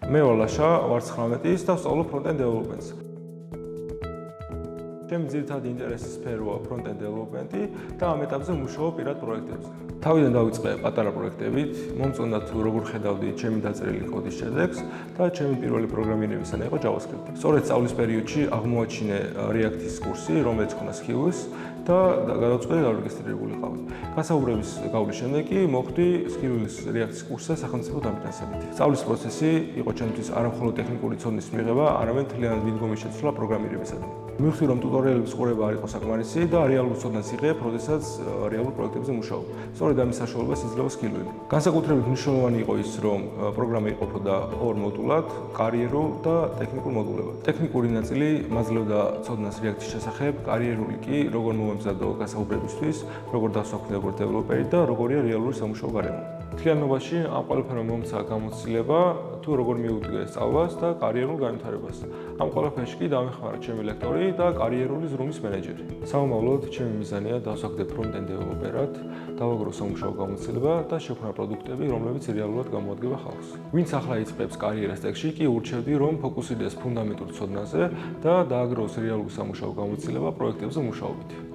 მე ვალაშა ვარ 19 და ვსწავლობ front-end development-ს. ჩემი ძირითადი ინტერესის სფეროა front-end development-ი და ამ ეტაპზე მუშაობ პირად პროექტებზე. თავიდან დავიწყე პატარა პროექტებით, მომწონდა თუ როგორ ხედავდი ჩემი დაწერილი კოდის შედეგს და ჩემი პირველი პროგრამირებისანა იყო JavaScript. სწორედ სწავლის პერიოდში აღმოაჩინე React-ის კურსი, რომელიც ჰქონდა Skills და გადავწყვეტე გარეგისტრირებულიყავი. გასაუბრების გავლის შემდეგ კი მოხვდი Skills React-ის კურსზე სახელმწიფო დამფინანსებით. სწავლის პროცესი იყო ჩემთვის არამხოლოდ ტექნიკური ცოდნის მიღება, არამედ მთლიანად მიდგომის შეცვლა პროგრამირებისადმი. მივხვდი, რომ ტუტორიალების ყურება არ იყო საკმარისი და რეალურ ცოდნას იღებ, როდესაც რეალურ პროექტებზე მუშაობ. სწორედ ამის საშუალებას იძლევა Skillwell. განსაკუთრებით მნიშვნელოვანი იყო ის, რომ პროგრამა იყოფოდა ორ მოდულად, კარიერულ და ტექნიკურ მოდულებად. ტექნიკური ნაწილი მაძლევდა ცოდნას React-ის შესახებ, კარიერული კი როგორ მომემზადო გასაუბრებისთვის, როგორ დავსვაქვი როგორც დეველოპერი და როგორია რეალური სამუშაო გარემო. მთლიანობაში ამ ყველაფერმა მომცა გამოცდილება თუ როგორ მიუდგე სწავლას და კარიერულ განვითარებას. ამ ყველაფერში კი დამეხმარა ჩემი ლექტორი და კარიერული ზრუნვის მენეჯერი. სამომავლოდ ჩემი მიზანია დავსაქმდე front-end დეველოპერად, დავაგრო სამუშაო გამოცდილება და შექმნა პროდუქტები, რომლებიც რეალურად გამოადგება ხალხს. ვინც ახლა იწყებს კარიერას ტექში, კი ურჩევდი, რომ ფოკუსირდეს ფუნდამენტურ ცოდნაზე და დააგროვოს რეალური სამუშაო გამოცდილება პროექტებზე მუშაობით.